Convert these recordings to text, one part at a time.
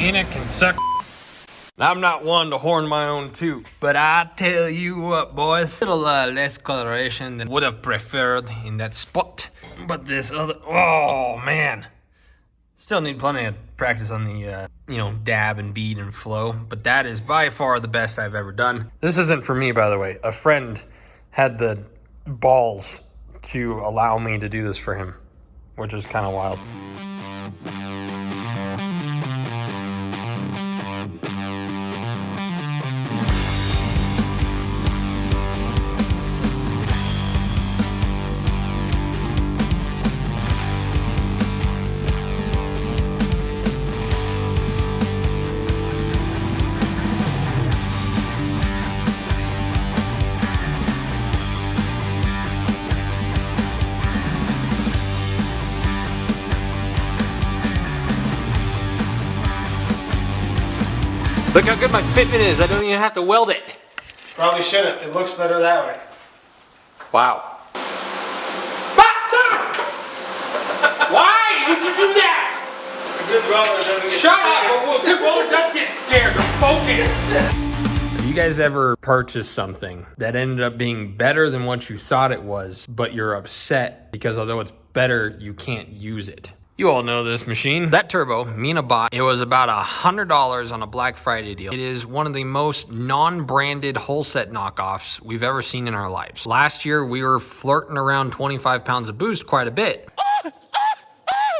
Mina can suck. I'm not one to horn my own toot, but I tell you what, boys, a little less coloration than would have preferred in that spot. But this other, oh man, still need plenty of practice on the, dab and bead and flow. But that is by far the best I've ever done. This isn't for me, by the way. A friend had the balls to allow me to do this for him, which is kind of wild. Look how good my fitment is. I don't even have to weld it. Probably shouldn't. It looks better that way. Wow. Why did you do that? A good welder doesn't get Shut scared. up. A good welder does get scared. They're focused. Have you guys ever purchased something that ended up being better than what you thought it was, but you're upset because although it's better, you can't use it? You all know this machine. That turbo, Mina bought, it was about $100 on a Black Friday deal. It is one of the most non-branded whole set knockoffs we've ever seen in our lives. Last year, we were flirting around 25 pounds of boost quite a bit.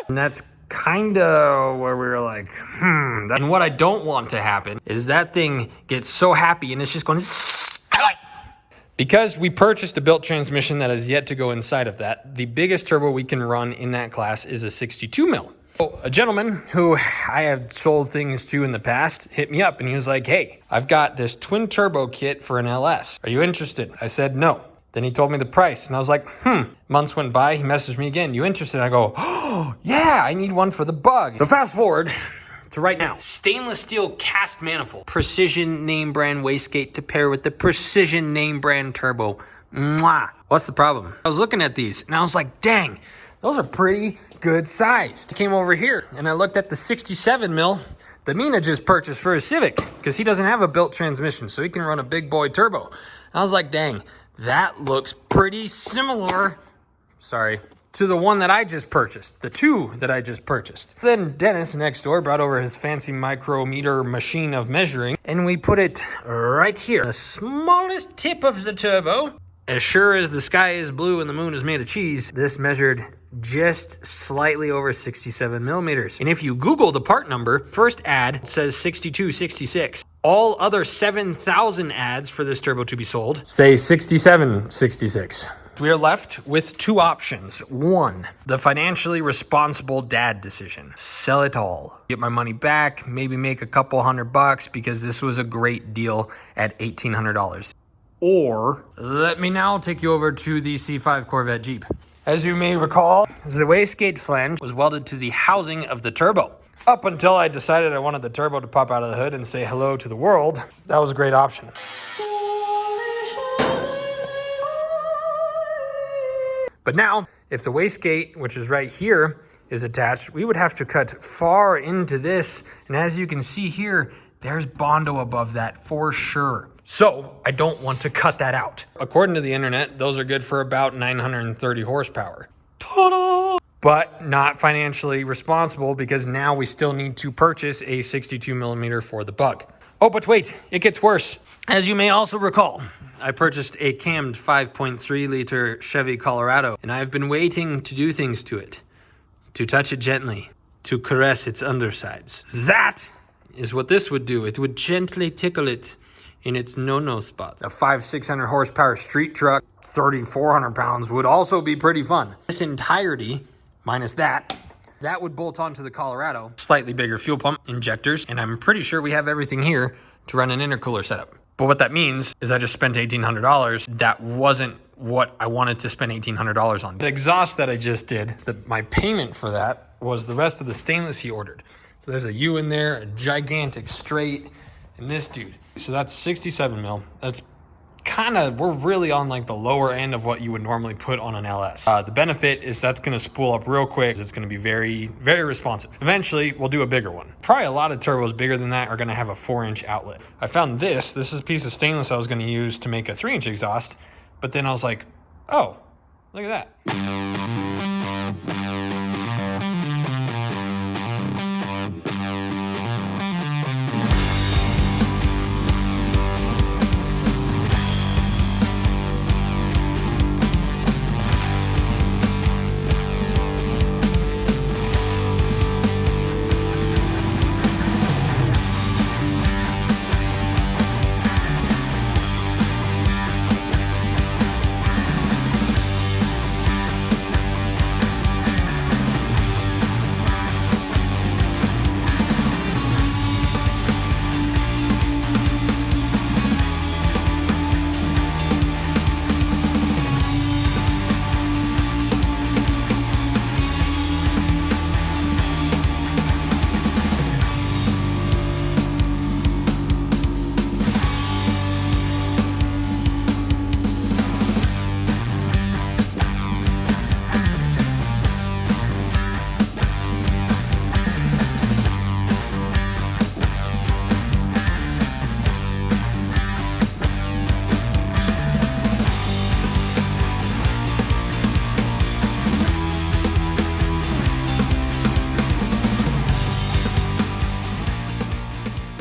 And that's kind of where we were like, And what I don't want to happen is that thing gets so happy and it's just going... Because we purchased a built transmission that has yet to go inside of that, the biggest turbo we can run in that class is a 62 mil. So a gentleman who I have sold things to in the past hit me up and he was like, hey, I've got this twin turbo kit for an LS. Are you interested? I said, no. Then he told me the price and I was like, Months went by, he messaged me again, you interested? I go, oh, yeah, I need one for the bug. So fast forward to right now. Stainless steel cast manifold. Precision name brand wastegate to pair with the precision name brand turbo. Mwah. What's the problem? I was looking at these and I was like, dang, those are pretty good sized. I came over here and I looked at the 67 mil that Mina just purchased for his Civic because he doesn't have a built transmission, so he can run a big boy turbo. I was like, dang, that looks pretty similar. Sorry. To the one that I just purchased, the two that I just purchased. Then Dennis next door brought over his fancy micrometer machine of measuring, and we put it right here, the smallest tip of the turbo. As sure as the sky is blue and the moon is made of cheese, this measured just slightly over 67 millimeters. And if you Google the part number, first ad says 6266. All other 7,000 ads for this turbo to be sold say 6766. We are left with two options. One, the financially responsible dad decision. Sell it all. Get my money back, maybe make a couple $100 because this was a great deal at $1,800. Or let me now take you over to the C5 Corvette Jeep. As you may recall, the wastegate flange was welded to the housing of the turbo. Up until I decided I wanted the turbo to pop out of the hood and say hello to the world, that was a great option. But now, if the wastegate, which is right here, is attached, we would have to cut far into this. And as you can see here, there's Bondo above that for sure. So I don't want to cut that out. According to the internet, those are good for about 930 horsepower. Ta-da! But not financially responsible because now we still need to purchase a 62 millimeter for the bug. Oh, but wait, it gets worse. As you may also recall, I purchased a cammed 5.3 liter Chevy Colorado, and I've been waiting to do things to it, to touch it gently, to caress its undersides. That is what this would do. It would gently tickle it in its no-no spots. A 500-600 horsepower street truck, 3,400 pounds would also be pretty fun. This entirety, minus that would bolt onto the Colorado. Slightly bigger fuel pump, injectors, and I'm pretty sure we have everything here to run an intercooler setup. But what that means is I just spent $1,800. That wasn't what I wanted to spend $1,800 on. The exhaust that I just did, my payment for that was the rest of the stainless he ordered. So there's a U in there, a gigantic straight, and this dude. So that's 67 mil. That's we're really on like the lower end of what you would normally put on an LS. The benefit is that's going to spool up real quick. It's going to be very, very responsive. Eventually, we'll do a bigger one. Probably a lot of turbos bigger than that are going to have a 4-inch outlet. I found this is a piece of stainless I was going to use to make a 3-inch exhaust, but then I was like, oh, look at that.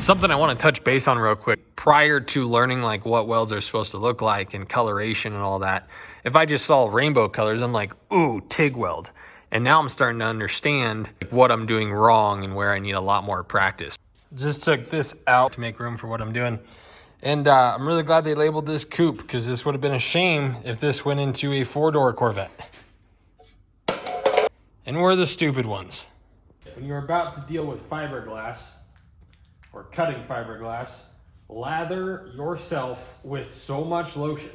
Something I want to touch base on real quick, prior to learning like what welds are supposed to look like and coloration and all that, if I just saw rainbow colors, I'm like, ooh, TIG weld. And now I'm starting to understand what I'm doing wrong and where I need a lot more practice. Just took this out to make room for what I'm doing. And I'm really glad they labeled this coupe, because this would have been a shame if this went into a 4-door Corvette. And we're the stupid ones. When you're about to deal with fiberglass, or cutting fiberglass, lather yourself with so much lotion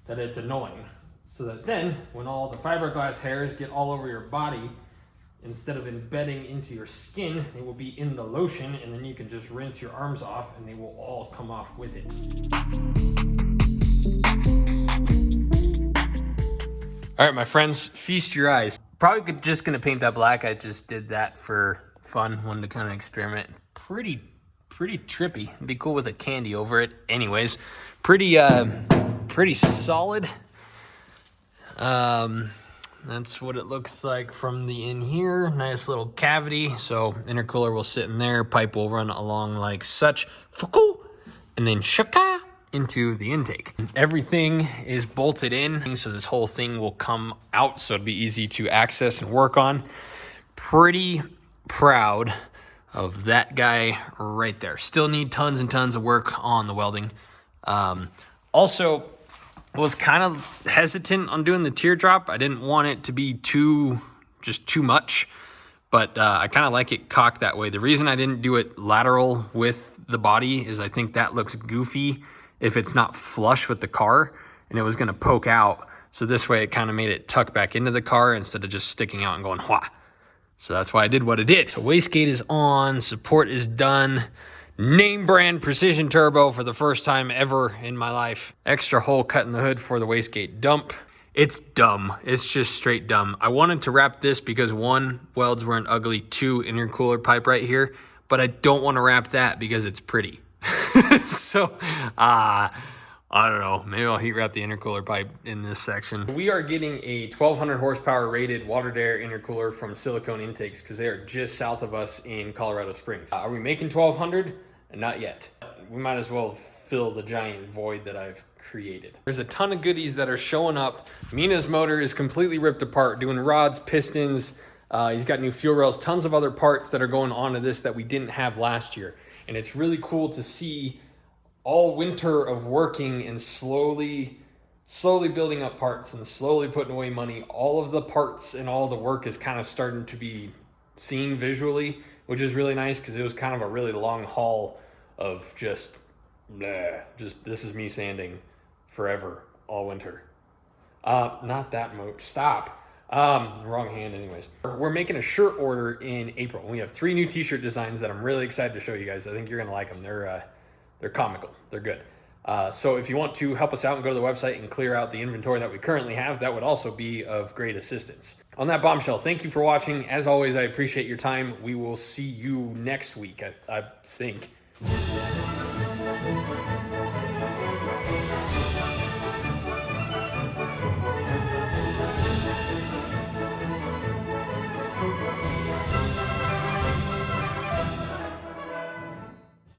that it's annoying. So that then, when all the fiberglass hairs get all over your body, instead of embedding into your skin, they will be in the lotion, and then you can just rinse your arms off and they will all come off with it. All right, my friends, feast your eyes. Probably just gonna paint that black. I just did that for fun, wanted to kind of experiment. Pretty trippy. It'd be cool with a candy over it. Anyways, pretty solid. That's what it looks like from the in here. Nice little cavity. So intercooler will sit in there. Pipe will run along like such. And then shaka into the intake. Everything is bolted in, so this whole thing will come out, so it'll be easy to access and work on. Pretty proud of that guy right there. Still need tons and tons of work on the welding. Also, was kind of hesitant on doing the teardrop. I didn't want it to be too much, but I kind of like it cocked that way. The reason I didn't do it lateral with the body is I think that looks goofy if it's not flush with the car, and it was gonna poke out. So this way it kind of made it tuck back into the car instead of just sticking out and going wha. So that's why I did what I did. So wastegate is on, support is done. Name brand precision turbo for the first time ever in my life. Extra hole cut in the hood for the wastegate dump. It's dumb. It's just straight dumb. I wanted to wrap this because 1, welds weren't ugly, 2, intercooler pipe right here, but I don't want to wrap that because it's pretty. So, I don't know. Maybe I'll heat wrap the intercooler pipe in this section. We are getting a 1200 horsepower rated water-to-air intercooler from Silicone Intakes because they are just south of us in Colorado Springs. Are we making 1200? Not yet. We might as well fill the giant void that I've created. There's a ton of goodies that are showing up. Mina's motor is completely ripped apart, doing rods, pistons. He's got new fuel rails, tons of other parts that are going onto this that we didn't have last year. And it's really cool to see all winter of working and slowly building up parts and slowly putting away money. All of the parts and all the work is kind of starting to be seen visually, which is really nice because it was kind of a really long haul of just this is me sanding forever all winter. Not that much. Stop. Wrong hand anyways. We're making a shirt order in April. We have 3 new t-shirt designs that I'm really excited to show you guys. I think you're gonna like them. They're comical. They're good. So if you want to help us out and go to the website and clear out the inventory that we currently have, that would also be of great assistance. On that bombshell, thank you for watching. As always, I appreciate your time. We will see you next week, I think.